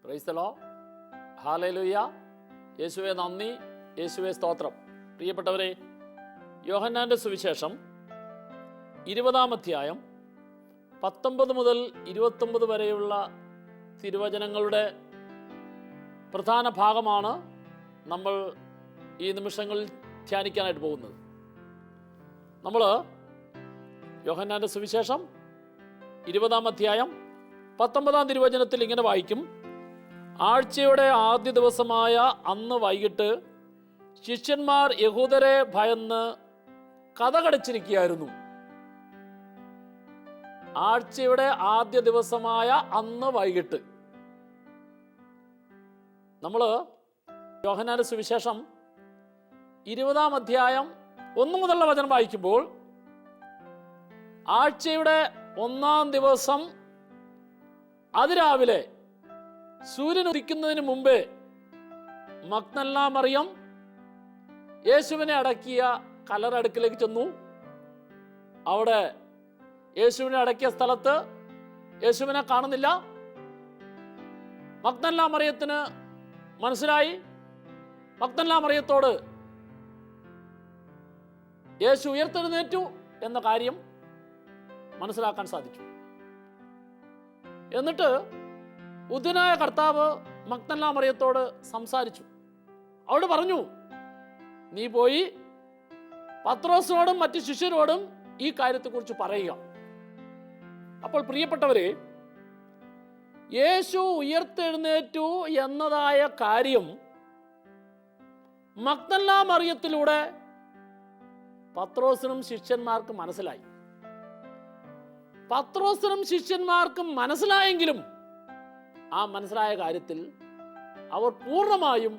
Price the Lord. Hallelujah. യേശുവേ നന്ദി, യേശുവേ സ്തോത്രം. പ്രിയപ്പെട്ടവരെ, യോഹന്നാൻ്റെ സുവിശേഷം 20-ാം അധ്യായം 19 മുതൽ 29 വരെയുള്ള തിരുവചനങ്ങളുടെ പ്രധാന ഭാഗമാണ് നമ്മൾ ഈ നിമിഷങ്ങളിൽ ധ്യാനിക്കാനായിട്ട് പോകുന്നത്. നമ്മൾ യോഹന്നാൻ്റെ സുവിശേഷം 20-ാം അധ്യായം 19-ാം തിരുവചനത്തിൽ ഇങ്ങനെ വായിക്കും: ആഴ്ചയുടെ ആദ്യ ദിവസമായ അന്ന് വൈകിട്ട് ശിഷ്യന്മാർ യഹൂദരെ ഭയന്ന് കതകടച്ചിരിക്കുകയായിരുന്നു. ആഴ്ചയുടെ ആദ്യ ദിവസമായ അന്ന് വൈകിട്ട്. നമ്മൾ യോഹന്നാന്റെ സുവിശേഷം 20-ാം അധ്യായം 1 മുതലുള്ള വചനം വായിക്കുമ്പോൾ ആഴ്ചയുടെ 1-ാം ദിവസം അതിരാവിലെ സൂര്യൻ ഉദിക്കുന്നതിന് മുമ്പേ മഗ്ദലന മറിയം യേശുവിനെ അടക്കിയ കല്ലറടുക്കിലേക്ക് ചെന്നു. അവിടെ യേശുവിനെ അടക്കിയ സ്ഥലത്ത് യേശുവിനെ കാണുന്നില്ല. മഗ്ദലന മറിയത്തിന് മനസ്സിലായി. മഗ്ദലന മറിയത്തോട് യേശു ഉയർത്തെഴുന്നേറ്റു എന്ന കാര്യം മനസ്സിലാക്കാൻ സാധിച്ചു. എന്നിട്ട് ബുദ്ധനായ കർത്താവ് മഗ്ദലന മറിയത്തോട് സംസാരിച്ചു. അവളോട് പറഞ്ഞു, നീ പോയി പത്രോസിനോടും മറ്റു ശിഷ്യരോടും ഈ കാര്യത്തെക്കുറിച്ച് പറയുക. അപ്പോൾ പ്രിയപ്പെട്ടവരെ, യേശു ഉയർത്തെഴുന്നേറ്റു എന്നതായ കാര്യം മഗ്ദലന മറിയത്തിലൂടെ പത്രോസിനും ശിഷ്യന്മാർക്കും മനസ്സിലായി. പത്രോസിനും ശിഷ്യന്മാർക്കും മനസ്സിലായെങ്കിലും ആ മനസ്സിലായ കാര്യത്തിൽ അവർ പൂർണ്ണമായും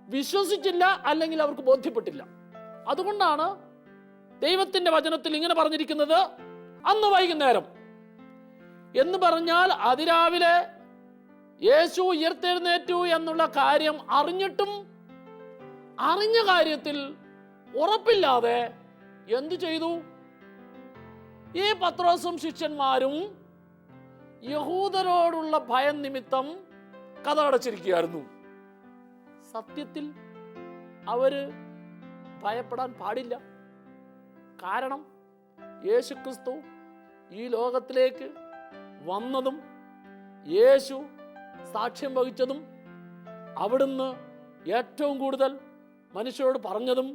വിശ്വസിച്ചില്ല, അല്ലെങ്കിൽ അവർക്ക് ബോധ്യപ്പെട്ടില്ല. അതുകൊണ്ടാണ് ദൈവത്തിന്റെ വചനത്തിൽ ഇങ്ങനെ പറഞ്ഞിരിക്കുന്നത്, അന്ന് വൈകുന്നേരം എന്ന് പറഞ്ഞാൽ അതിരാവിലെ യേശു ഉയർത്തെഴുന്നേറ്റു എന്നുള്ള കാര്യം അറിഞ്ഞിട്ടും അറിഞ്ഞ കാര്യത്തിൽ ഉറപ്പില്ലാതെ എന്തു ചെയ്തു? ഈ പത്രോസും ശിഷ്യന്മാരും യഹൂദരോടുള്ള ഭയം നിമിത്തം കതകടച്ചിരിക്കുകയായിരുന്നു. സത്യത്തിൽ അവര് ഭയപ്പെടാൻ പാടില്ല. കാരണം യേശുക്രിസ്തു ഈ ലോകത്തിലേക്ക് വന്നതും യേശു സാക്ഷ്യം വഹിച്ചതും അവിടുന്ന് ഏറ്റവും കൂടുതൽ മനുഷ്യരോട് പറഞ്ഞതും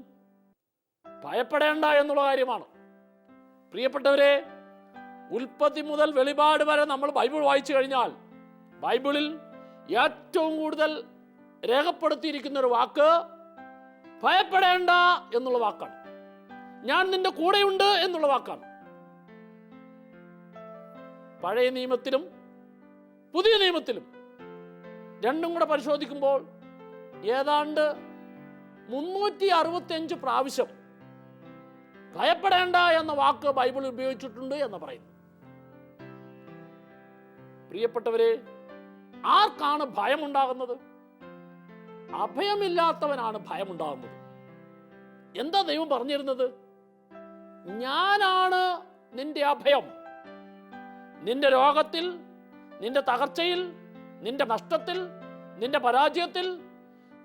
ഭയപ്പെടേണ്ട എന്നുള്ള കാര്യമാണ്. പ്രിയപ്പെട്ടവരെ, ഉൽപ്പത്തി മുതൽ വെളിപാട് വരെ നമ്മൾ ബൈബിൾ വായിച്ചു കഴിഞ്ഞാൽ ബൈബിളിൽ ഏറ്റവും കൂടുതൽ രേഖപ്പെടുത്തിയിരിക്കുന്ന ഒരു വാക്ക് ഭയപ്പെടേണ്ട എന്നുള്ള വാക്കാണ്. ഞാൻ നിന്റെ കൂടെയുണ്ട് എന്നുള്ള വാക്കാണ്. പഴയ നിയമത്തിലും പുതിയ നിയമത്തിലും രണ്ടും കൂടെ പരിശോധിക്കുമ്പോൾ ഏതാണ്ട് 365 പ്രാവശ്യം ഭയപ്പെടേണ്ട എന്ന വാക്ക് ബൈബിൾ ഉപയോഗിച്ചിട്ടുണ്ട് എന്ന് പറയുന്നു. പ്രിയപ്പെട്ടവരെ, ആർക്കാണ് ഭയമുണ്ടാകുന്നത്? അഭയമില്ലാത്തവനാണ് ഭയമുണ്ടാകുന്നത്. എന്താ ദൈവം പറഞ്ഞിരുന്നത്? ഞാനാണ് നിന്റെ അഭയം. നിന്റെ രോഗത്തിൽ, നിന്റെ തകർച്ചയിൽ, നിന്റെ നഷ്ടത്തിൽ, നിന്റെ പരാജയത്തിൽ,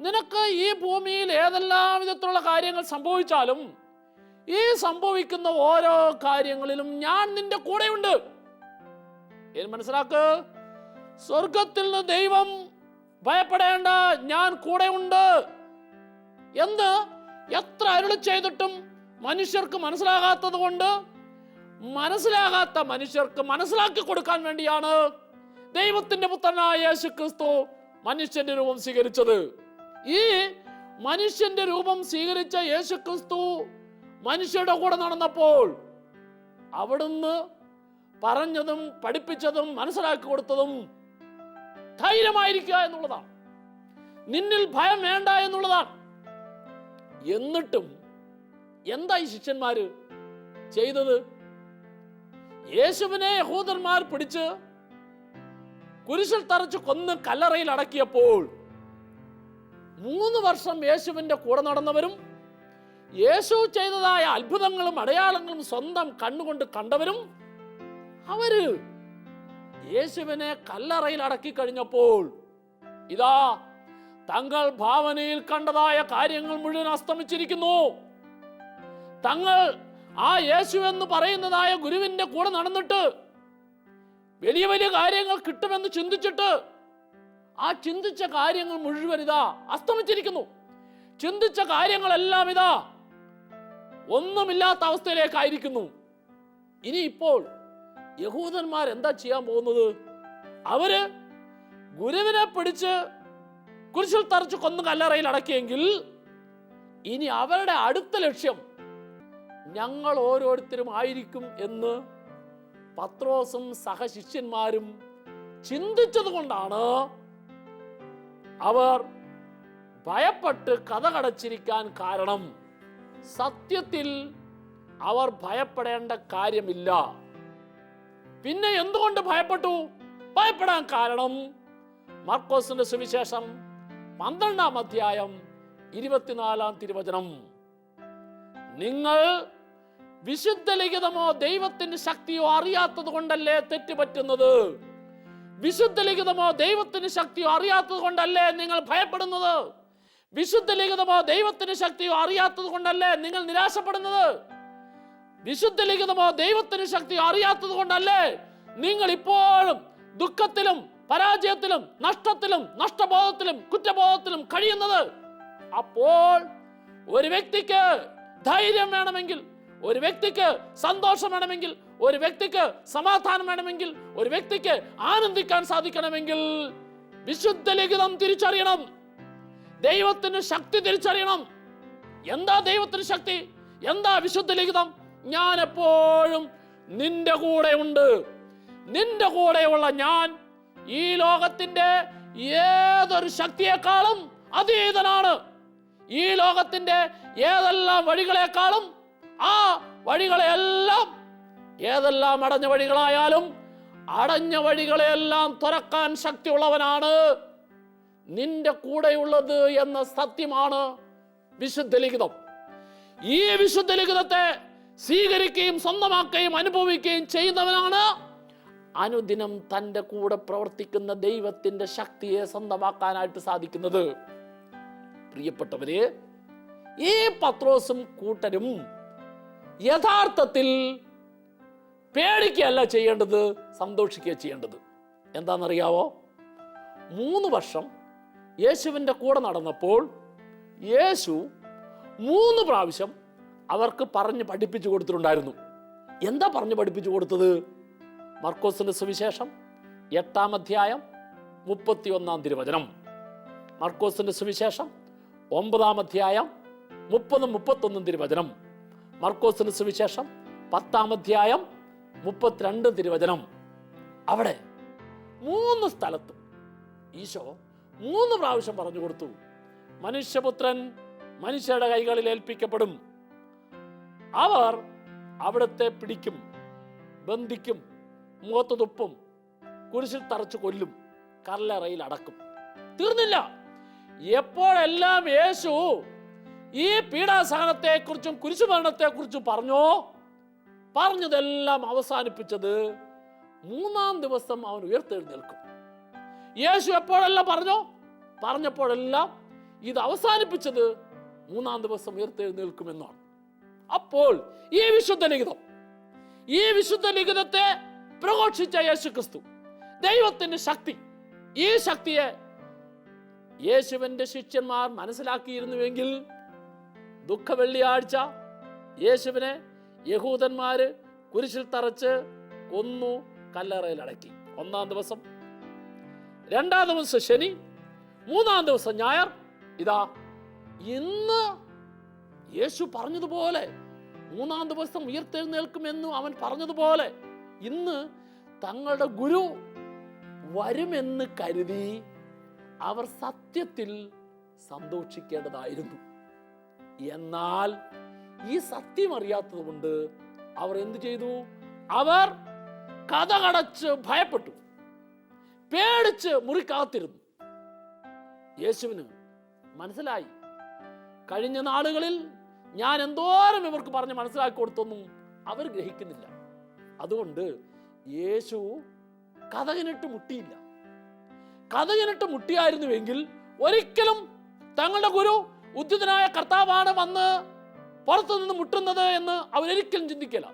നിനക്ക് ഈ ഭൂമിയിൽ ഏതെല്ലാം വിധത്തിലുള്ള കാര്യങ്ങൾ സംഭവിച്ചാലും ഈ സംഭവിക്കുന്ന ഓരോ കാര്യങ്ങളിലും ഞാൻ നിന്റെ കൂടെയുണ്ട്. മനസ്സിലാക്ക്, സ്വർഗത്തിൽ നിന്ന് ദൈവം ഭയപ്പെടേണ്ട, ഞാൻ കൂടെയുണ്ട് എന്ന് എത്ര അരുളി ചെയ്തിട്ടും മനുഷ്യർക്ക് മനസ്സിലാകാത്തത് കൊണ്ട് മനസ്സിലാകാത്ത മനുഷ്യർക്ക് മനസ്സിലാക്കി കൊടുക്കാൻ വേണ്ടിയാണ് ദൈവത്തിന്റെ പുത്രനായ യേശുക്രിസ്തു മനുഷ്യന്റെ രൂപം സ്വീകരിച്ചത്. ഈ മനുഷ്യന്റെ രൂപം സ്വീകരിച്ച യേശുക്രിസ്തു മനുഷ്യരുടെ കൂടെ നടന്നപ്പോൾ അവിടുന്ന് പറഞ്ഞതും പഠിപ്പിച്ചതും മനസ്സിലാക്കി കൊടുത്തതും ധൈര്യമായിരിക്കുക എന്നുള്ളതാണ്. നിന്നിൽ ഭയം വേണ്ട എന്നുള്ളതാണ്. എന്നിട്ടും എന്താ ഈ ശിഷ്യന്മാര് ചെയ്തത്? യേശുവിനെ യഹൂദന്മാർ പിടിച്ച് കുരിശിൽ തറച്ച് കൊന്ന് കല്ലറയിൽ അടക്കിയപ്പോൾ 3 വർഷം യേശുവിന്റെ കൂടെ നടന്നവരും യേശു ചെയ്തതായ അത്ഭുതങ്ങളും അടയാളങ്ങളും സ്വന്തം കണ്ണുകൊണ്ട് കണ്ടവരും അവര് യേശുവിനെ കല്ലറയിൽ അടക്കി കഴിഞ്ഞപ്പോൾ ഇതാ തങ്ങൾ ഭാവനയിൽ കണ്ടതായ കാര്യങ്ങൾ മുഴുവൻ അസ്തമിച്ചിരിക്കുന്നു. തങ്ങൾ ആ യേശു എന്ന് പറയുന്നതായ ഗുരുവിന്റെ കൂടെ നടന്നിട്ട് വലിയ വലിയ കാര്യങ്ങൾ കിട്ടുമെന്ന് ചിന്തിച്ചിട്ട് ആ ചിന്തിച്ച കാര്യങ്ങൾ മുഴുവൻ ഇതാ അസ്തമിച്ചിരിക്കുന്നു. ചിന്തിച്ച കാര്യങ്ങളെല്ലാം ഇതാ ഒന്നുമില്ലാത്ത അവസ്ഥയിലേക്കായിരിക്കുന്നു. ഇനി ഇപ്പോൾ യഹൂദന്മാർ എന്താ ചെയ്യാൻ പോകുന്നത്? അവര് ഗുരുവിനെ പിടിച്ച് കുരിശിൽ തറച്ച് കൊന്നു കല്ലറയിൽ അടക്കിയെങ്കിൽ ഇനി അവരുടെ അടുത്ത ലക്ഷ്യം ഞങ്ങൾ ഓരോരുത്തരും ആയിരിക്കും എന്ന് പത്രോസും സഹശിഷ്യന്മാരും ചിന്തിച്ചത് കൊണ്ടാണ് അവർ ഭയപ്പെട്ട് കതകടച്ചിരിക്കാൻ കാരണം. സത്യത്തിൽ അവർ ഭയപ്പെടേണ്ട കാര്യമില്ല. പിന്നെ എന്തുകൊണ്ട് ഭയപ്പെട്ടു? ഭയപ്പെടാൻ കാരണം മർക്കോസിന്റെ സുവിശേഷം 12-ാം അധ്യായം 24-ാം തിരുവചനം. നിങ്ങൾ വിശുദ്ധ ലിഖിതമോ ദൈവത്തിന്റെ ശക്തിയോ അറിയാത്തത് കൊണ്ടല്ലേ തെറ്റുപറ്റുന്നത്? വിശുദ്ധ ലിഖിതമോ ദൈവത്തിന്റെ ശക്തിയോ അറിയാത്തത് കൊണ്ടല്ലേ നിങ്ങൾ ഭയപ്പെടുന്നത്? വിശുദ്ധ ലിഖിതമോ ദൈവത്തിന്റെ ശക്തിയോ അറിയാത്തത് കൊണ്ടല്ലേ നിങ്ങൾ നിരാശപ്പെടുന്നത്? വിശുദ്ധ ലിഖിതമോ ദൈവത്തിന്റെ ശക്തിയോ അറിയാത്തത് കൊണ്ടല്ലേ നിങ്ങൾ ഇപ്പോഴും ദുഃഖത്തിലും പരാജയത്തിലും നഷ്ടത്തിലും നഷ്ടബോധത്തിലും കുറ്റബോധത്തിലും കഴിയുന്നത്? അപ്പോൾ ഒരു വ്യക്തിക്ക് ധൈര്യം വേണമെങ്കിൽ, ഒരു വ്യക്തിക്ക് സന്തോഷം വേണമെങ്കിൽ, ഒരു വ്യക്തിക്ക് സമാധാനം വേണമെങ്കിൽ, ഒരു വ്യക്തിക്ക് ആനന്ദിക്കാൻ സാധിക്കണമെങ്കിൽ വിശുദ്ധ ലിഖിതം തിരിച്ചറിയണം. ദൈവത്തിന് ശക്തി തിരിച്ചറിയണം. എന്താ ദൈവത്തിന് ശക്തി? എന്താ വിശുദ്ധ ലിഖിതം? ഞാൻ എപ്പോഴും നിന്റെ കൂടെ ഉണ്ട്. നിന്റെ കൂടെയുള്ള ഞാൻ ഈ ലോകത്തിന്റെ ഏതൊരു ശക്തിയെക്കാളും അതീതനാണ്. ഈ ലോകത്തിന്റെ ഏതെല്ലാം വഴികളെക്കാളും ആ വഴികളെല്ലാം, ഏതെല്ലാം അടഞ്ഞ വഴികളായാലും അടഞ്ഞ വഴികളെല്ലാം തുറക്കാൻ ശക്തിയുള്ളവനാണ് നിന്റെ കൂടെയുള്ളത് എന്ന സത്യമാണ് വിശുദ്ധ ലിഖിതം. ഈ വിശുദ്ധ ലിഖിതത്തെ സ്വീകരിക്കുകയും സ്വന്തമാക്കുകയും അനുഭവിക്കുകയും ചെയ്യുന്നവനാണ് അനുദിനം തൻ്റെ കൂടെ പ്രവർത്തിക്കുന്ന ദൈവത്തിന്റെ ശക്തിയെ സ്വന്തമാക്കാനായിട്ട് സാധിക്കുന്നത്. പ്രിയപ്പെട്ടവരെ, ഈ പത്രോസും കൂട്ടരും യഥാർത്ഥത്തിൽ പേടിക്കുകയല്ല ചെയ്യേണ്ടത്, സന്തോഷിക്കുക ചെയ്യേണ്ടത്. എന്താണെന്നറിയാവോ? 3 വർഷം യേശുവിൻ്റെ കൂടെ നടന്നപ്പോൾ യേശു 3 പ്രാവശ്യം അവർക്ക് പറഞ്ഞ് പഠിപ്പിച്ചു കൊടുത്തിട്ടുണ്ടായിരുന്നു. എന്താ പറഞ്ഞ് പഠിപ്പിച്ചു കൊടുത്തത്? മർക്കോസിന്റെ സുവിശേഷം 8-ാം അധ്യായം 31-ാം തിരുവചനം. മർക്കോസിന്റെ സുവിശേഷം 9-ാം അധ്യായം 30-31 തിരുവചനം. മർക്കോസിന്റെ സുവിശേഷം 10-ാം അധ്യായം 32 തിരുവചനം. അവിടെ 3 സ്ഥലത്തും ഈശോ 3 പ്രാവശ്യം പറഞ്ഞു കൊടുത്തു, മനുഷ്യപുത്രൻ മനുഷ്യരുടെ കൈകളിൽ ഏൽപ്പിക്കപ്പെടും. അവർ അവിടുത്തെ പിടിക്കും, ബന്ധിക്കും, മുഖത്ത് തുപ്പും, കുരിശിൽ തറച്ചു കൊല്ലും, കല്ലറയിൽ അടക്കും. തീർന്നില്ല. എപ്പോഴെല്ലാം യേശു ഈ പീഡാസഹനത്തെ കുറിച്ചും കുരിശുമരണത്തെ കുറിച്ചും പറഞ്ഞതെല്ലാം അവസാനിപ്പിച്ചത് 3-ാം ദിവസം അവൻ ഉയർത്തെഴുന്നേൽക്കും. യേശു എപ്പോഴെല്ലാം പറഞ്ഞപ്പോഴെല്ലാം ഇത് അവസാനിപ്പിച്ചത് 3-ാം ദിവസം ഉയർത്തെഴുന്നേൽക്കുമെന്നാണ്. അപ്പോൾ ഈ വിശുദ്ധ ലിഖിതത്തെ പ്രഘോഷിച്ച യേശു ക്രിസ്തു, ദൈവത്തിന്റെ ശക്തി, ഈ ശക്തിയെ യേശുവിന്റെ ശിഷ്യന്മാർ മനസ്സിലാക്കിയിരുന്നുവെങ്കിൽ ദുഃഖ വെള്ളിയാഴ്ച യേശുവിനെ യഹൂദന്മാര് കുരിശിൽ തറച്ച് കൊന്നു, കല്ലറയിൽ അടക്കി. 1-ാം ദിവസം, 2-ാം ദിവസം ശനി, 3-ാം ദിവസം ഞായർ. ഇതാ ഇന്ന് യേശു പറഞ്ഞതുപോലെ 3-ാം ദിവസം ഉയർത്തെഴുന്നേൽക്കുമെന്ന് അവൻ പറഞ്ഞതുപോലെ ഇന്ന് തങ്ങളുടെ ഗുരു വരുമെന്ന് കരുതി അവർ സത്യത്തിൽ സന്തോഷിക്കേണ്ടതായിരുന്നു. എന്നാൽ ഈ സത്യം അറിയാത്തത് കൊണ്ട് അവർ എന്ത് ചെയ്തു? അവർ കതകടച്ച് ഭയപ്പെട്ടു, പേടിച്ച് മുറിക്കാത്തിരുന്നു. യേശുവിന് മനസ്സിലായി, കഴിഞ്ഞ നാളുകളിൽ ഞാൻ എന്തോരം ഇവർക്ക് പറഞ്ഞ് മനസ്സിലാക്കി കൊടുത്തൊന്നും അവർ ഗ്രഹിക്കുന്നില്ല. അതുകൊണ്ട് യേശു കതകിനിട്ട് മുട്ടിയില്ല. കതകിനിട്ട് മുട്ടിയായിരുന്നുവെങ്കിൽ ഒരിക്കലും തങ്ങളുടെ ഗുരു ഉദ്ധിതനായ കർത്താവാണ് വന്ന് പുറത്തു നിന്ന് മുട്ടുന്നത് എന്ന് അവരൊരിക്കലും ചിന്തിക്കില്ല.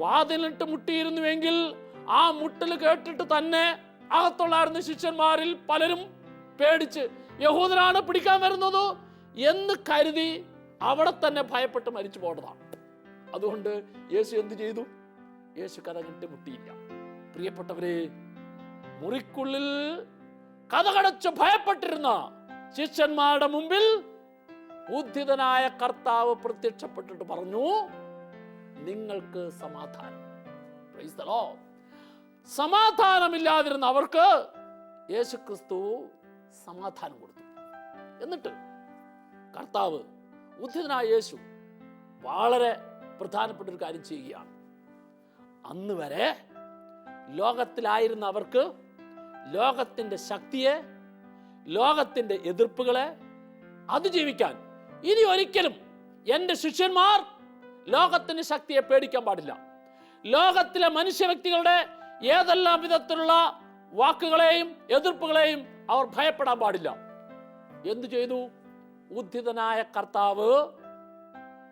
വാതിലിട്ട് മുട്ടിയിരുന്നുവെങ്കിൽ ആ മുട്ടൽ കേട്ടിട്ട് തന്നെ അകത്തുള്ളായിരുന്ന ശിഷ്യന്മാരിൽ പലരും പേടിച്ച് യഹൂദനാണ് പിടിക്കാൻ വരുന്നത് എന്ന് കരുതി അവിടെ തന്നെ ഭയപ്പെട്ട് മരിച്ചു പോകേണ്ടതാണ്. അതുകൊണ്ട് യേശു എന്ത് ചെയ്തു? യേശു കതകിട്ട് മുട്ടിയില്ല. പ്രിയപ്പെട്ടവരെ, മുറിക്കുള്ളിൽ കതകടച്ച് ഭയപ്പെട്ടിരുന്ന ശിഷ്യന്മാരുടെ മുമ്പിൽ ഉദ്ധിതനായ കർത്താവ് പ്രത്യക്ഷപ്പെട്ടിട്ട് പറഞ്ഞു, നിങ്ങൾക്ക് സമാധാനം. Price the Lord. സമാധാനമില്ലാതിരുന്ന അവർക്ക് യേശുക്രിസ്തു സമാധാനം കൊടുത്തു. എന്നിട്ട് കർത്താവ്, ഉദ്ധിതനായ യേശു വളരെ പ്രധാനപ്പെട്ട ഒരു കാര്യം ചെയ്യുകയാണ്. അന്ന് വരെ ലോകത്തിലായിരുന്ന അവർക്ക് ലോകത്തിന്റെ ശക്തിയെ, ലോകത്തിന്റെ എതിർപ്പുകളെ അതിജീവിക്കാൻ ഇനി ഒരിക്കലും എൻ്റെ ശിഷ്യന്മാർ ലോകത്തിന്റെ ശക്തിയെ പേടിക്കാൻ പാടില്ല. ലോകത്തിലെ മനുഷ്യ വ്യക്തികളുടെ ഏതെല്ലാം വിധത്തിലുള്ള വാക്കുകളെയും എതിർപ്പുകളെയും അവർ ഭയപ്പെടാൻ പാടില്ല. എന്തു ചെയ്തു? ഉദ്ധിതനായ കർത്താവ്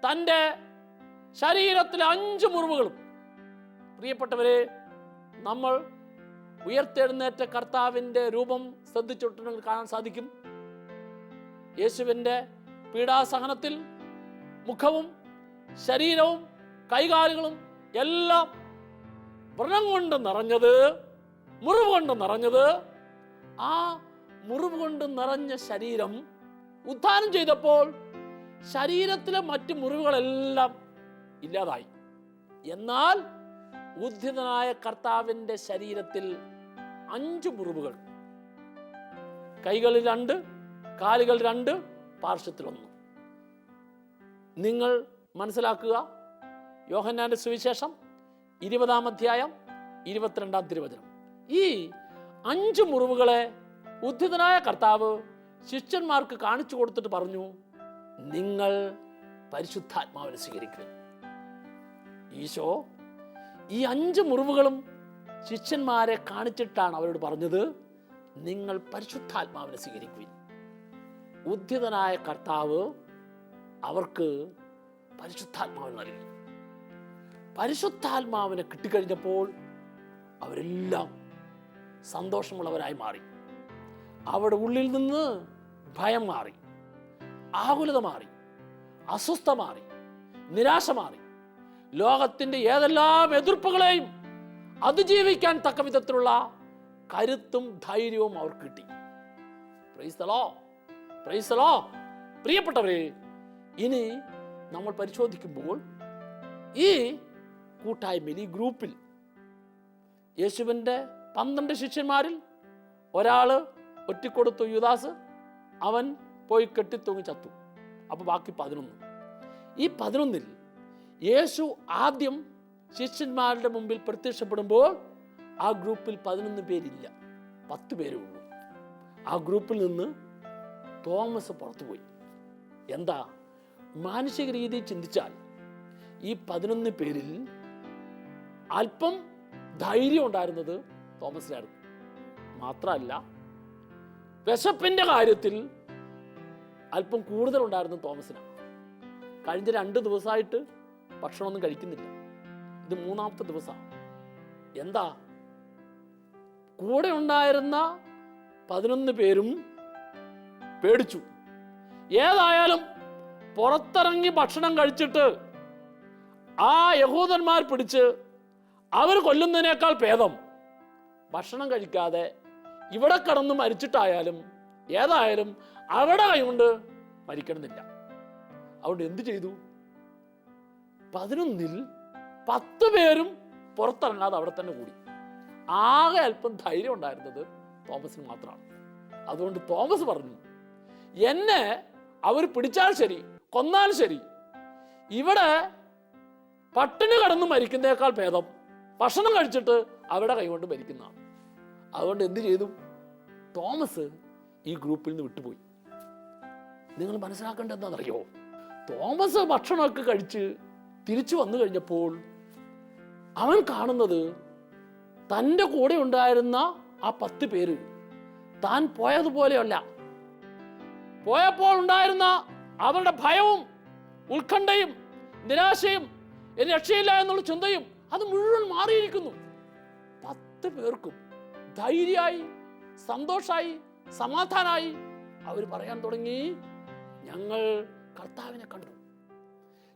തൻ്റെ ശരീരത്തിലെ 5 മുറിവുകളും, പ്രിയപ്പെട്ടവരെ, നമ്മൾ ഉയർത്തെഴുന്നേറ്റ കർത്താവിൻ്റെ രൂപം ശ്രദ്ധിച്ചിട്ടുണ്ടെങ്കിൽ കാണാൻ സാധിക്കും. യേശുവിൻ്റെ പീഡാസഹനത്തിൽ മുഖവും ശരീരവും കൈകാലുകളും എല്ലാം വ്രണം കൊണ്ട് നിറഞ്ഞത്, മുറിവ് കൊണ്ട് നിറഞ്ഞത്. ആ മുറിവ് കൊണ്ട് നിറഞ്ഞ ശരീരം ഉദ്ധാനം ചെയ്തപ്പോൾ ശരീരത്തിലെ മറ്റു മുറിവുകളെല്ലാം ഇല്ലാതായി. എന്നാൽ ഉദ്ധിതനായ കർത്താവിൻ്റെ ശരീരത്തിൽ 5 മുറിവുകൾ, കൈകളിൽ 2, കാലുകൾ 2, പാർശ്വത്തിൽ 1. നിങ്ങൾ മനസ്സിലാക്കുക, യോഹന്നാന്റെ സുവിശേഷം 20-ാം അധ്യായം 22-ാം തിരുവചനം. ഈ 5 മുറിവുകളെ ഉദ്ധിതനായ കർത്താവ് ശിഷ്യന്മാർക്ക് കാണിച്ചു കൊടുത്തിട്ട് പറഞ്ഞു, നിങ്ങൾ പരിശുദ്ധാത്മാവിനെ സ്വീകരിക്കുക. ഈശോ ഈ 5 മുറിവുകളും ശിഷ്യന്മാരെ കാണിച്ചിട്ടാണ് അവരോട് പറഞ്ഞത്, നിങ്ങൾ പരിശുദ്ധാത്മാവിനെ സ്വീകരിക്കുക. ഉദ്ധിതനായ കർത്താവ് അവർക്ക് പരിശുദ്ധാത്മാവിനെ നൽകി. പരിശുദ്ധാത്മാവിനെ കിട്ടിക്കഴിഞ്ഞപ്പോൾ അവരെല്ലാം സന്തോഷമുള്ളവരായി മാറി. അവിടെ ഉള്ളിൽ നിന്ന് ഭയം മാറി, ആകുലത മാറി, അസ്വസ്ഥ മാറി, നിരാശ മാറി. ലോകത്തിൻ്റെ ഏതെല്ലാം എതിർപ്പുകളെയും അതിജീവിക്കാൻ തക്ക വിധത്തിലുള്ള കരുത്തും ധൈര്യവും അവർക്ക് കിട്ടി. Price the Lord, price the Lord. പ്രിയപ്പെട്ടവരെ, ഇനി നമ്മൾ പരിശോധിക്കുമ്പോൾ ഈ കൂട്ടായ്മയിൽ, ഈ ഗ്രൂപ്പിൽ, യേശുവിൻ്റെ 12 ശിഷ്യന്മാരിൽ ഒരാൾ ഒറ്റിക്കൊടുത്തു, യൂദാസ്. അവൻ പോയി കെട്ടിത്തൂങ്ങി ചത്തു. അപ്പോൾ ബാക്കി 11. ഈ 11-ൽ യേശു ആദ്യം ശിഷ്യന്മാരുടെ മുമ്പിൽ പ്രത്യക്ഷപ്പെടുമ്പോൾ ആ ഗ്രൂപ്പിൽ 11 പേരില്ല, 10 പേരേ ഉള്ളൂ. ആ ഗ്രൂപ്പിൽ നിന്ന് തോമസ് പുറത്തുപോയി. എന്താ? മാനുഷിക രീതിയിൽ ചിന്തിച്ചാൽ ഈ 11 പേരിൽ അല്പം ധൈര്യം ഉണ്ടായിരുന്നത് തോമസിനായിരുന്നു. മാത്രമല്ല, വിശപ്പിൻ്റെ കാര്യത്തിൽ അല്പം കൂടുതൽ ഉണ്ടായിരുന്നു തോമസിനാണ്. കഴിഞ്ഞ 2 ദിവസമായിട്ട് ഭക്ഷണമൊന്നും കഴിക്കുന്നില്ല. ഇത് 3-ാമത്തെ ദിവസമാണ്. എന്താ? കൂടെ ഉണ്ടായിരുന്ന 11 പേരും പേടിച്ചു. ഏതായാലും പുറത്തിറങ്ങി ഭക്ഷണം കഴിച്ചിട്ട് ആ യഹൂദന്മാർ പിടിച്ച് അവർ കൊല്ലുന്നതിനേക്കാൾ ഭേദം ഭക്ഷണം കഴിക്കാതെ ഇവിടെ കിടന്ന് മരിച്ചിട്ടായാലും ഏതായാലും അവിടെ കൈകൊണ്ട് മരിക്കണമെന്നില്ല. അതുകൊണ്ട് എന്ത് ചെയ്തു? 11-ൽ 10 പേരും പുറത്തിറങ്ങാതെ അവിടെ തന്നെ കൂടി. ആകെ അല്പം ധൈര്യം ഉണ്ടായിരുന്നത് തോമസിന് മാത്രമാണ്. അതുകൊണ്ട് തോമസ് പറഞ്ഞു, എന്നെ അവർ പിടിച്ചാൽ ശരി, കൊന്നാൽ ശരി, ഇവിടെ പട്ടിണി കിടന്ന് മരിക്കുന്നേക്കാൾ ഭേദം ഭക്ഷണം കഴിച്ചിട്ട് അവിടെ കൈകൊണ്ട് മരിക്കുന്നതാണ്. അതുകൊണ്ട് എന്ത് ചെയ്തു? തോമസ് ഈ ഗ്രൂപ്പിൽ നിന്ന് വിട്ടുപോയി. നിങ്ങൾ മനസ്സിലാക്കേണ്ടത് എന്താണെന്നറിയോ? തോമസ് ഭക്ഷണമൊക്കെ കഴിച്ച് തിരിച്ചു വന്നു കഴിഞ്ഞപ്പോൾ അവൻ കാണുന്നത് തൻ്റെ കൂടെ ഉണ്ടായിരുന്ന ആ 10 പേര് താൻ പോയതുപോലെയല്ല. പോയപ്പോൾ ഉണ്ടായിരുന്ന അവരുടെ ഭയവും ഉത്കണ്ഠയും നിരാശയും രക്ഷയില്ല എന്നുള്ള ചിന്തയും അത് മുഴുവൻ മാറിയിരിക്കുന്നു. 10 പേർക്കും ധൈര്യമായി, സന്തോഷമായി, സമാധാനമായി അവർ പറയാൻ തുടങ്ങി, ഞങ്ങൾ കർത്താവിനെ കണ്ടു,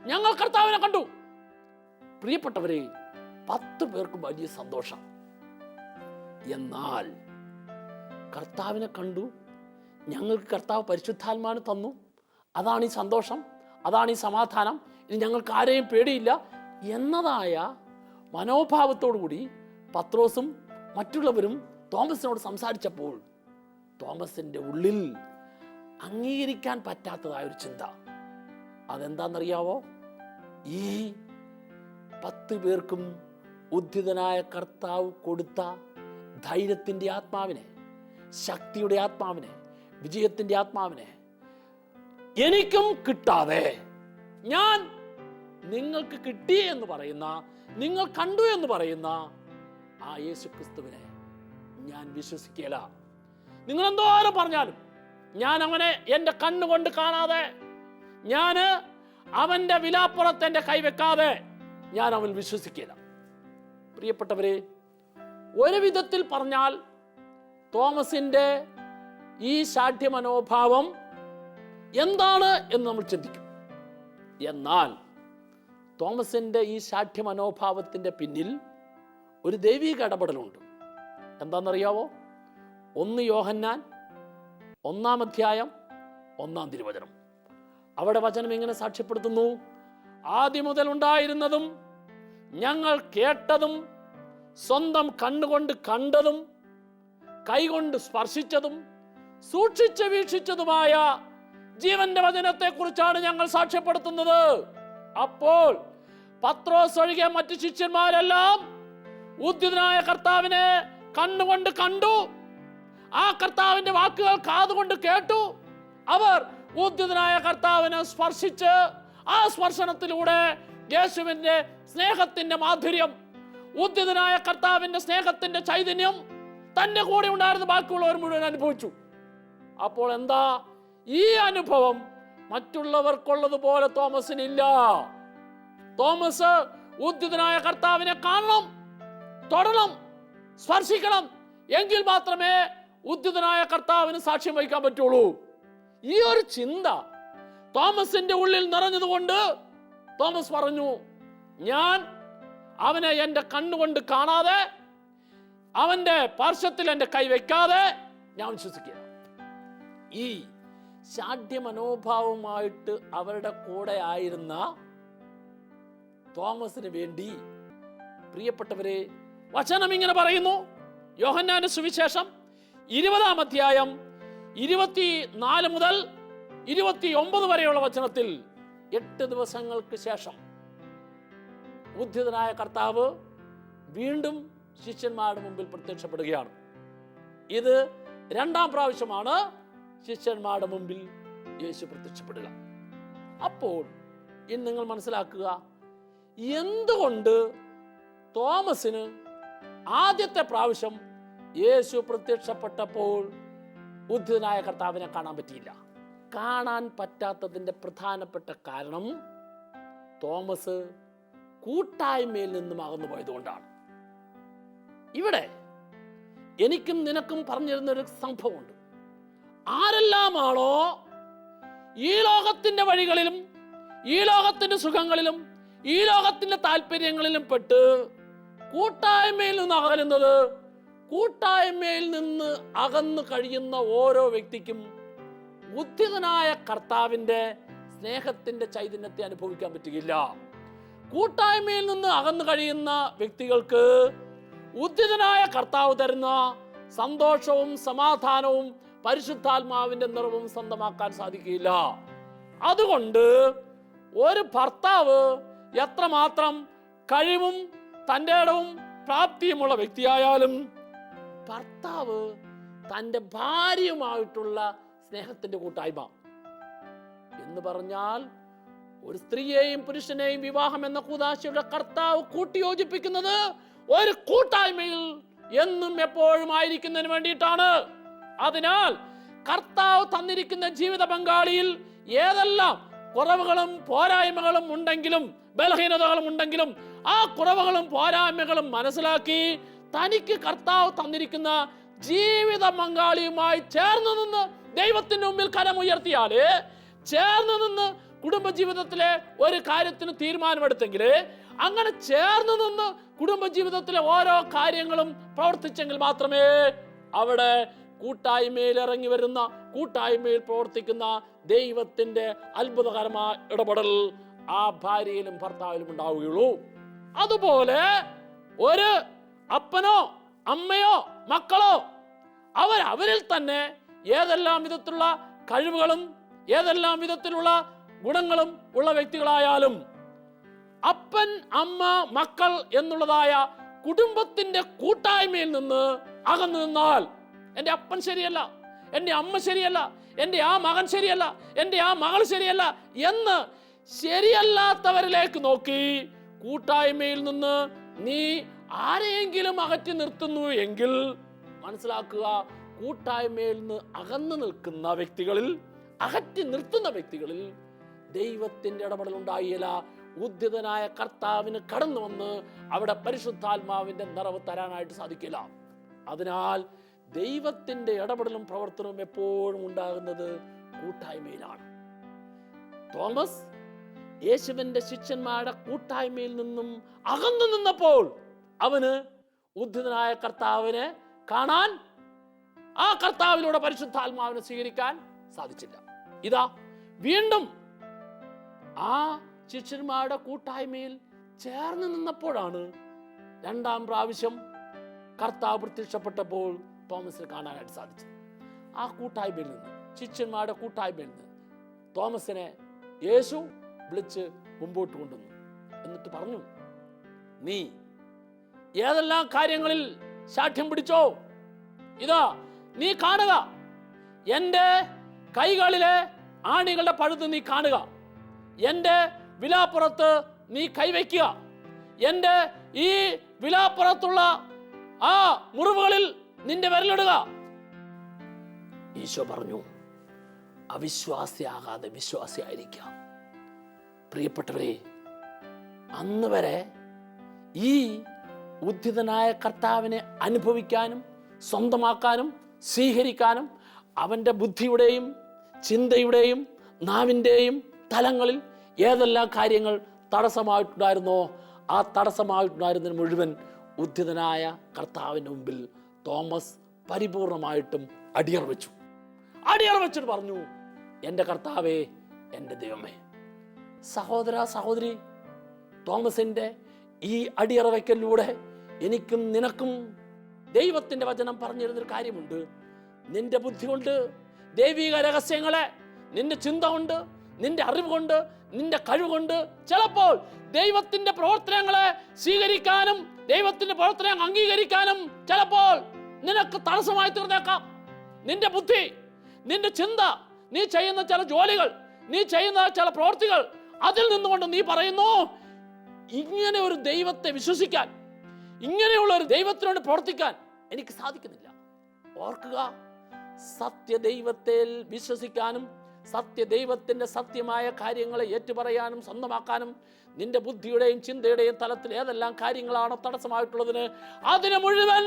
ഞങ്ങൾ കർത്താവിനെ കണ്ടു. പ്രിയപ്പെട്ടവരെ, 10 പേർക്കും വലിയ സന്തോഷം. എന്നാൽ കർത്താവിനെ കണ്ടു, ഞങ്ങൾക്ക് കർത്താവ് പരിശുദ്ധാത്മാവിനെ തന്നു, അതാണ് ഈ സന്തോഷം, അതാണ് ഈ സമാധാനം, ഇനി ഞങ്ങൾക്ക് ആരെയും പേടിയില്ല എന്നതായ മനോഭാവത്തോടു കൂടി പത്രോസും മറ്റുള്ളവരും തോമസിനോട് സംസാരിച്ചപ്പോൾ തോമസിൻ്റെ ഉള്ളിൽ അംഗീകരിക്കാൻ പറ്റാത്തതായൊരു ചിന്ത. അതെന്താണെന്നറിയാവോ? ഈ 10 പേർക്കും ഉദ്ധിതനായ കർത്താവ് കൊടുത്ത ധൈര്യത്തിൻ്റെ ആത്മാവിനെ, ശക്തിയുടെ ആത്മാവിനെ, വിജയത്തിൻ്റെ ആത്മാവിനെ എനിക്കും കിട്ടാതെ ഞാൻ നിങ്ങൾക്ക് കിട്ടി എന്ന് പറയുന്ന, നിങ്ങൾ കണ്ടു എന്ന് പറയുന്ന ആ യേശു ക്രിസ്തുവിനെ ഞാൻ വിശ്വസിക്കില്ല. നിങ്ങൾ എന്തോരം പറഞ്ഞാലും ഞാൻ അവനെ എൻ്റെ കണ്ണുകൊണ്ട് കാണാതെ, ഞാൻ അവൻ്റെ വിലാപ്പുറത്ത് എൻ്റെ കൈവെക്കാതെ ഞാൻ അവൻ വിശ്വസിക്കില്ല. പ്രിയപ്പെട്ടവരെ, ഒരു വിധത്തിൽ പറഞ്ഞാൽ തോമസിൻ്റെ ഈ ശാഠ്യ മനോഭാവം എന്താണ് എന്ന് നമ്മൾ ചിന്തിക്കും. എന്നാൽ തോമസിൻ്റെ ഈ ശാഠ്യ മനോഭാവത്തിൻ്റെ പിന്നിൽ ഒരു ദൈവിക ഇടപെടലുണ്ട്. എന്താണെന്നറിയാവോ? 1 യോഹന്നാൻ 1-ാം അധ്യായം 1-ാം തിരുവചനം. അവിടെ വചനം ഇങ്ങനെ സാക്ഷ്യപ്പെടുത്തുന്നു, ആദ്യം മുതൽ ഉണ്ടായിരുന്നതും ഞങ്ങൾ കേട്ടതും സ്വന്തം കണ്ണുകൊണ്ട് കണ്ടതും കൈകൊണ്ട് സ്പർശിച്ചതും സൂക്ഷിച്ച് വീക്ഷിച്ചതുമായ ജീവന്റെ വചനത്തെ കുറിച്ചാണ് ഞങ്ങൾ സാക്ഷ്യപ്പെടുത്തുന്നത്. അപ്പോൾ പത്രോസ് ഒഴികെ മറ്റു ശിഷ്യന്മാരെല്ലാം ഉദ്ധിതനായ കർത്താവിനെ കണ്ണുകൊണ്ട് കണ്ടു, ആ കർത്താവിന്റെ വാക്കുകൾ കാതുകൊണ്ട് കേട്ടു. അവർ ഉദ്ധിതനായ കർത്താവിനെ സ്പർശിച്ച് ആ സ്പർശനത്തിലൂടെ യേശുവിന്റെ സ്നേഹത്തിന്റെ മാധുര്യം, ഉദ്ധിതനായ കർത്താവിന്റെ സ്നേഹത്തിന്റെ ചൈതന്യം തന്റെ കൂടെ ഉണ്ടായിരുന്ന ബാക്കിയുള്ളവർ മുഴുവൻ അനുഭവിച്ചു. അപ്പോൾ എന്താ? ഈ അനുഭവം മറ്റുള്ളവർക്കുള്ളതുപോലെ തോമസിനില്ല. തോമസ് ഉദ്ധിതനായ കർത്താവിനെ കാണണം, തൊടണം, സ്പർശിക്കണം, എങ്കിൽ മാത്രമേ ഉദ്ധിതനായ കർത്താവിന് സാക്ഷ്യം വഹിക്കാൻ പറ്റുള്ളൂ. ഈ ഒരു ചിന്ത തോമസിന്റെ ഉള്ളിൽ നിറഞ്ഞതുകൊണ്ട് തോമസ് പറഞ്ഞു, ഞാൻ അവനെ എൻ്റെ കണ്ണുകൊണ്ട് കാണാതെ, അവന്റെ പാർശ്വത്തിൽ എൻ്റെ കൈ വയ്ക്കാതെ ഞാൻ വിശ്വസിക്കുക. ഈ ശാഠ്യ മനോഭാവമായിട്ട് അവരുടെ കൂടെ ആയിരുന്ന തോമസിന് വേണ്ടി, പ്രിയപ്പെട്ടവരെ, വചനം ഇങ്ങനെ പറയുന്നു. യോഹന്നാന്റെ സുവിശേഷം 20-ാം അധ്യായം 24 മുതൽ 29 വരെയുള്ള വചനത്തിൽ 8 ദിവസങ്ങൾക്ക് ശേഷം ഉദ്ധിതനായ കർത്താവ് വീണ്ടും ശിഷ്യന്മാരുടെ മുമ്പിൽ പ്രത്യക്ഷപ്പെടുകയാണ്. ഇത് 2-ാം പ്രാവശ്യമാണ് ശിഷ്യന്മാരുടെ മുമ്പിൽ യേശു പ്രത്യക്ഷപ്പെടുക. അപ്പോൾ ഇനി നിങ്ങൾ മനസ്സിലാക്കുക, എന്തുകൊണ്ട് തോമസിന് ആദ്യത്തെ പ്രാവശ്യം യേശു പ്രത്യക്ഷപ്പെട്ടപ്പോൾ ഉദ്ധിതനായ കർത്താവിനെ കാണാൻ പറ്റിയില്ല? കാണാൻ പറ്റാത്തതിൻ്റെ പ്രധാനപ്പെട്ട കാരണം തോമസ് കൂട്ടായ്മയിൽ നിന്നും അകന്നു പോയതുകൊണ്ടാണ്. ഇവിടെ എനിക്കും നിനക്കും പറഞ്ഞിരുന്നൊരു സംഭവമുണ്ട്. ആരെല്ലാമാണോ ഈ ലോകത്തിന്റെ വഴികളിലും ഈ ലോകത്തിന്റെ സുഖങ്ങളിലും ഈ ലോകത്തിന്റെ താല്പര്യങ്ങളിലും പെട്ട് കൂട്ടായ്മയിൽ നിന്ന് അകലുന്നത്, കൂട്ടായ്മയിൽ നിന്ന് അകന്നു കഴിയുന്ന ഓരോ വ്യക്തിക്കും ഉദ്ധിതനായ കർത്താവിന്റെ സ്നേഹത്തിന്റെ ചൈതന്യത്തെ അനുഭവിക്കാൻ പറ്റുകയില്ല. കൂട്ടായ്മയിൽ നിന്ന് അകന്നു കഴിയുന്ന വ്യക്തികൾക്ക് ഉദ്ധിതനായ കർത്താവ് തരുന്ന സന്തോഷവും സമാധാനവും പരിശുദ്ധാത്മാവിന്റെ നിറവും സ്വന്തമാക്കാൻ സാധിക്കില്ല. അതുകൊണ്ട് ഒരു ഭർത്താവ് എത്രമാത്രം കഴിവും തൻ്റെ ഇടവും പ്രാപ്തിയുമുള്ള വ്യക്തിയായാലും ഭർത്താവ് തൻ്റെ ഭാര്യയുമായിട്ടുള്ള സ്നേഹത്തിന്റെ കൂട്ടായ്മ എന്ന് പറഞ്ഞാൽ, ഒരു സ്ത്രീയെയും പുരുഷനെയും വിവാഹം എന്ന കൂദാശയുടെ കർത്താവ് കൂട്ടിയോജിപ്പിക്കുന്നത് ഒരു കൂട്ടായ്മയിൽ എന്നും എപ്പോഴും ആയിരിക്കുന്നതിന് വേണ്ടിയിട്ടാണ്. അതിനാൽ കർത്താവ് തന്നിരിക്കുന്ന ജീവിത പങ്കാളിയിൽ ഏതെല്ലാം കുറവുകളും പോരായ്മകളും ഉണ്ടെങ്കിലും ബലഹീനതകളും ഉണ്ടെങ്കിലും ആ കുറവുകളും പോരായ്മകളും മനസ്സിലാക്കി തനിക്ക് കർത്താവ് തന്നിരിക്കുന്ന ജീവിത പങ്കാളിയുമായി ചേർന്ന് നിന്ന് ദൈവത്തിന്റെ മുമ്പിൽ കരമുയർത്തിയാല്, ചേർന്ന് നിന്ന് കുടുംബജീവിതത്തിലെ ഒരു കാര്യത്തിന് തീരുമാനമെടുത്തെങ്കിൽ, അങ്ങനെ ചേർന്ന് നിന്ന് കുടുംബജീവിതത്തിലെ ഓരോ കാര്യങ്ങളും പ്രവർത്തിച്ചെങ്കിൽ മാത്രമേ അവിടെ കൂട്ടായ്മയിൽ ഇറങ്ങി വരുന്ന, കൂട്ടായ്മയിൽ പ്രവർത്തിക്കുന്ന ദൈവത്തിന്റെ അത്ഭുതകരമായ ഇടപെടൽ ആ ഭാര്യയിലും ഭർത്താവിലും ഉണ്ടാവുകയുള്ളൂ. അതുപോലെ ഒരു അപ്പനോ അമ്മയോ മക്കളോ അവരിൽ തന്നെ ഏതെല്ലാം വിധത്തിലുള്ള കഴിവുകളും ഏതെല്ലാം വിധത്തിലുള്ള ഗുണങ്ങളും ഉള്ള വ്യക്തികളായാലും അപ്പൻ അമ്മ മക്കൾ എന്നുള്ളതായ കുടുംബത്തിന്റെ കൂട്ടായ്മയിൽ നിന്ന് അകന്നു നിന്നാൽ, എൻ്റെ അപ്പൻ ശരിയല്ല, എൻ്റെ അമ്മ ശരിയല്ല, എൻ്റെ ആ മകൻ ശരിയല്ല, എൻ്റെ ആ മകൾ ശരിയല്ല എന്ന് ശരിയല്ലാത്തവരിലേക്ക് നോക്കി കൂട്ടായ്മയിൽ നിന്ന് നീ ആരെയെങ്കിലും അകറ്റി നിർത്തുന്നു എങ്കിൽ മനസ്സിലാക്കുക, കൂട്ടായ്മയിൽ നിന്ന് അകന്നു നിൽക്കുന്ന വ്യക്തികളിൽ, അകറ്റി നിർത്തുന്ന വ്യക്തികളിൽ ദൈവത്തിന്റെ ഇടപെടൽ ഉണ്ടായില്ല. ഉദ്ധിതനായ കർത്താവിന് കടന്നു വന്ന് അവിടെ പരിശുദ്ധാത്മാവിന്റെ നിറവ് തരാനായിട്ട് സാധിക്കില്ല. അതിനാൽ ദൈവത്തിന്റെ ഇടപെടലും പ്രവർത്തനവും എപ്പോഴും ഉണ്ടാകുന്നത് കൂട്ടായ്മയിലാണ്. തോമസ് യേശുവിന്റെ ശിഷ്യന്മാരുടെ കൂട്ടായ്മയിൽ നിന്നും അകന്നു നിന്നപ്പോൾ അവന് ഉദ്ധിതനായ കർത്താവിനെ കാണാൻ, ആ കർത്താവിലൂടെ പരിശുദ്ധാത്മാവിനെ സ്വീകരിക്കാൻ സാധിച്ചില്ല. ഇതാ വീണ്ടും ആ ശിഷ്യന്മാരുടെ കൂട്ടായ്മയിൽ ചേർന്ന് നിന്നപ്പോഴാണ് രണ്ടാം പ്രാവശ്യം കർത്താവ് പ്രത്യക്ഷപ്പെട്ടപ്പോൾ തോമസിനെ കാണാനായിട്ട് സാധിച്ചത്. ആ കൂട്ടായ്മയിൽ നിന്ന്, ശിഷ്യന്മാരുടെ കൂട്ടായ്മയിൽ നിന്ന് തോമസിനെ യേശു വിളിച്ച് മുമ്പോട്ട് കൊണ്ടുവന്നു. എന്നിട്ട് പറഞ്ഞു, നീ ഏതെല്ലാം കാര്യങ്ങളിൽ ശാഠ്യം പിടിച്ചോ, ഇതാ നീ കാണുക, എൻ്റെ കൈകളിലെ ആണികളുടെ പഴുത് നീ കാണുക, എൻ്റെ വിലാപ്പുറത്ത് നീ കൈവയ്ക്കുക, എൻ്റെ ഈ വിലാപ്പുറത്തുള്ള ആ മുറിവുകളിൽ നിന്റെ വിരലിടുക. ഈശോ പറഞ്ഞു, അവിശ്വാസിയാകാതെ വിശ്വാസിയായിരിക്കാം. പ്രിയപ്പെട്ടവരെ, അന്ന് വരെ ഈ ഉദ്ധിതനായ കർത്താവിനെ അനുഭവിക്കാനും സ്വന്തമാക്കാനും സ്വീകരിക്കാനും അവൻ്റെ ബുദ്ധിയുടെയും ചിന്തയുടെയും നാവിൻ്റെയും തലങ്ങളിൽ ഏതെല്ലാം കാര്യങ്ങൾ തടസ്സമായിട്ടുണ്ടായിരുന്നോ, ആ തടസ്സമായിട്ടുണ്ടായിരുന്നതിന് മുഴുവൻ ഉദ്ധിതനായ കർത്താവിൻ്റെ മുമ്പിൽ തോമസ് പരിപൂർണമായിട്ടും അടിയറ വെച്ചിട്ട് പറഞ്ഞു, എൻ്റെ കർത്താവേ, എൻ്റെ ദൈവമേ. സഹോദര സഹോദരി, തോമസിൻ്റെ ഈ അടിയറ വയ്ക്കലിലൂടെ എനിക്കും നിനക്കും ദൈവത്തിൻ്റെ വചനം പറഞ്ഞിരുന്നൊരു കാര്യമുണ്ട്. നിന്റെ ബുദ്ധി കൊണ്ട് ദൈവിക രഹസ്യങ്ങളെ, നിന്റെ ചിന്ത കൊണ്ട്, നിന്റെ അറിവ് കൊണ്ട്, നിന്റെ കഴിവുകൊണ്ട് ചിലപ്പോൾ ദൈവത്തിന്റെ പ്രവർത്തനങ്ങളെ സ്വീകരിക്കാനും ദൈവത്തിന്റെ പ്രവർത്തനം അംഗീകരിക്കാനും ചിലപ്പോൾ നിനക്ക് തടസ്സമായി തീർന്നേക്കാം. നിന്റെ ബുദ്ധി, നിന്റെ ചിന്ത, നീ ചെയ്യുന്ന ചില ജോലികൾ, നീ ചെയ്യുന്ന ചില പ്രവർത്തികൾ, അതിൽ നിന്നുകൊണ്ട് നീ പറയുന്നു, ഇങ്ങനെ ഒരു ദൈവത്തെ വിശ്വസിക്കാൻ, ഇങ്ങനെയുള്ള ഒരു ദൈവത്തിനോട് പ്രവർത്തിക്കാൻ എനിക്ക് സാധിക്കുന്നില്ല. ഓർക്കുക, സത്യദൈവത്തിൽ വിശ്വസിക്കാനും സത്യദൈവത്തിന്റെ സത്യമായ കാര്യങ്ങളെ ഏറ്റുപറയാനും സ്വന്തമാക്കാനും നിന്റെ ബുദ്ധിയുടെയും ചിന്തയുടെയും തലത്തിൽ ഏതെല്ലാം കാര്യങ്ങളാണോ തടസ്സമായിട്ടുള്ളതിന് അതിനെ മുഴുവൻ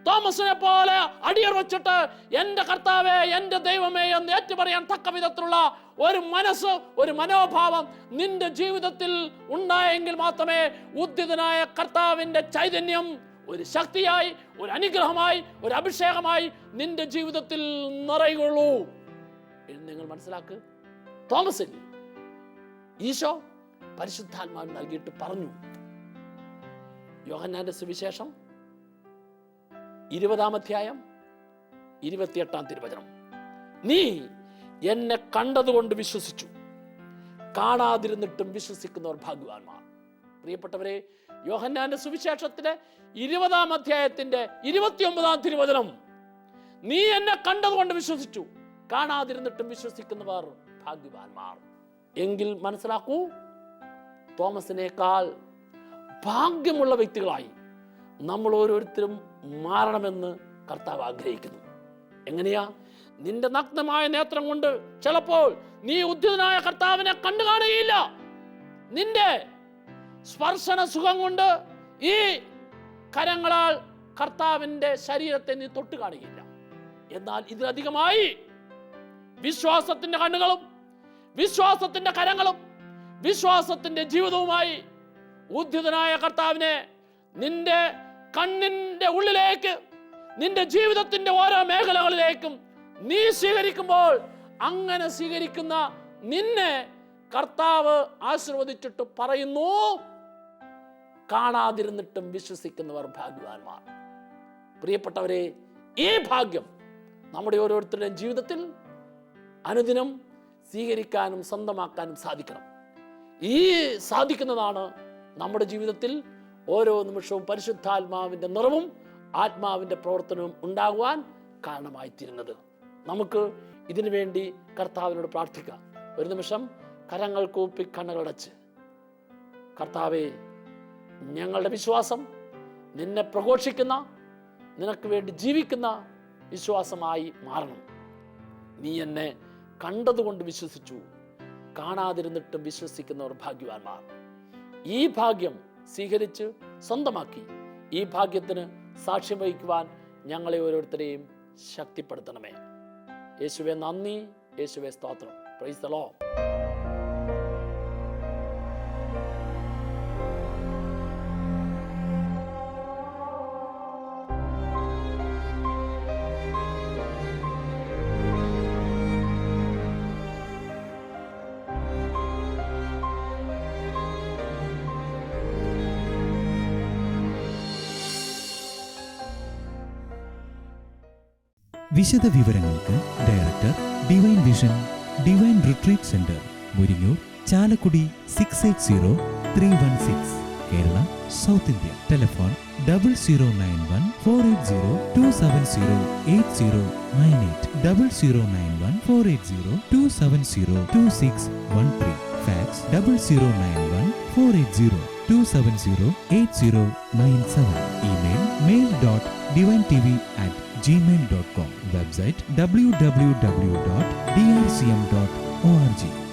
തോമസിനെ പോലെ അടിയർ വെച്ചിട്ട് എൻ്റെ കർത്താവേ, എൻ്റെ ദൈവമേ എന്ന് ഏറ്റുപറയാൻ തക്ക വിധത്തിലുള്ള ഒരു മനസ്സ്, ഒരു മനോഭാവം നിന്റെ ജീവിതത്തിൽ ഉണ്ടായെങ്കിൽ മാത്രമേ ഉദ്ധിതനായ കർത്താവിൻ്റെ ചൈതന്യം ഒരു ശക്തിയായി, ഒരു അനുഗ്രഹമായി, ഒരു അഭിഷേകമായി നിന്റെ ജീവിതത്തിൽ നിറയുകയുള്ളൂ എന്ന് നിങ്ങൾ മനസ്സിലാക്കുക. തോമസിൽ ഈശോ പരിശുദ്ധാത്മാവിനെ നൽകിയിട്ട് പറഞ്ഞു, യോഹന്നാന്റെ സുവിശേഷം 20-ാം അധ്യായം 28-ാം തിരുവചനം, നീ എന്നെ കണ്ടതുകൊണ്ട് വിശ്വസിച്ചു, കാണാതിരുന്നിട്ടും വിശ്വസിക്കുന്നവർ ഭാഗ്യവാന്മാർ. പ്രിയപ്പെട്ടവരെ, യോഹന്നാന്റെ സുവിശേഷത്തിലെ 20-ാം അധ്യായത്തിന്റെ 29-ാം തിരുവചനം, നീ എന്നെ കണ്ടതുകൊണ്ട് വിശ്വസിച്ചു, കാണാതിരുന്നിട്ടും വിശ്വസിക്കുന്നവർ ഭാഗ്യവാന്മാർ. എങ്കിൽ മനസ്സിലാക്കൂ, തോമസിനേക്കാൾ ഭാഗ്യമുള്ള വ്യക്തികളായി നമ്മൾ ഓരോരുത്തരും മാറണമെന്ന് കർത്താവ് ആഗ്രഹിക്കുന്നു. എങ്ങനെയാ? നിന്റെ നഗ്നമായ നേത്രം കൊണ്ട് ചിലപ്പോൾ നീ ഉദ്ധിതനായ കർത്താവിനെ കണ്ടു കാണുകയില്ല. നിന്റെ സ്പർശന സുഖം കൊണ്ട് ഈ കരങ്ങളാൽ കർത്താവിൻ്റെ ശരീരത്തെ നീ തൊട്ട് കാണുകയില്ല. എന്നാൽ ഇതിലധികമായി വിശ്വാസത്തിന്റെ കണ്ണുകളും വിശ്വാസത്തിന്റെ കരങ്ങളും വിശ്വാസത്തിന്റെ ജീവിതവുമായി ഉദ്ധിതനായ കർത്താവിനെ നിന്റെ കണ്ണിന്റെ ഉള്ളിലേക്ക്, നിന്റെ ജീവിതത്തിന്റെ ഓരോ മേഖലകളിലേക്കും നീ സ്വീകരിക്കുമ്പോൾ, അങ്ങനെ സ്വീകരിക്കുന്ന നിന്നെ കർത്താവ് ആശീർവദിച്ചിട്ട് പറയുന്നു, കാണാതിരുന്നിട്ടും വിശ്വസിക്കുന്നവർ ഭാഗ്യവാന്മാർ. പ്രിയപ്പെട്ടവരെ, ഈ ഭാഗ്യം നമ്മുടെ ഓരോരുത്തരുടെയും ജീവിതത്തിൽ അനുദിനം സ്വീകരിക്കാനും സ്വന്തമാക്കാനും സാധിക്കണം. ഈ സാധിക്കുന്നതാണ് നമ്മുടെ ജീവിതത്തിൽ ഓരോ നിമിഷവും പരിശുദ്ധാത്മാവിൻ്റെ നിറവും ആത്മാവിൻ്റെ പ്രവർത്തനവും ഉണ്ടാകുവാൻ കാരണമായിത്തീരുന്നത്. നമുക്ക് ഇതിനു വേണ്ടി കർത്താവിനോട് പ്രാർത്ഥിക്കാം. ഒരു നിമിഷം കരങ്ങൾ കൂപ്പി കണ്ണുകളടച്ച്, കർത്താവേ, ഞങ്ങളുടെ വിശ്വാസം നിന്നെ പ്രഘോഷിക്കുന്ന, നിനക്ക് വേണ്ടി ജീവിക്കുന്ന വിശ്വാസമായി മാറണം. നീ എന്നെ കണ്ടതുകൊണ്ട് വിശ്വസിച്ചു, കാണാതിരുന്നിട്ടും വിശ്വസിക്കുന്നവർ ഭാഗ്യവാന്മാർ. ഈ ഭാഗ്യം സ്വീകരിച്ച് സ്വന്തമാക്കി ഈ ഭാഗ്യത്തിന് സാക്ഷ്യം വഹിക്കുവാൻ ഞങ്ങളെ ഓരോരുത്തരെയും ശക്തിപ്പെടുത്തണമേ. യേശുവേ നന്ദി, യേശുവേ സ്തോത്രം. Praise the lord. വിശദ വിവരങ്ങൾക്ക് director, divine vision, divine retreat centre, Muringoor, Chalakudy 680316, Kerala, south India. Telephone 0091-480-270-8098, 0091-480-270-2613. Fax 0091-480-270-8097. Email mail.divintv@gmail.com. Website www.drcm.org.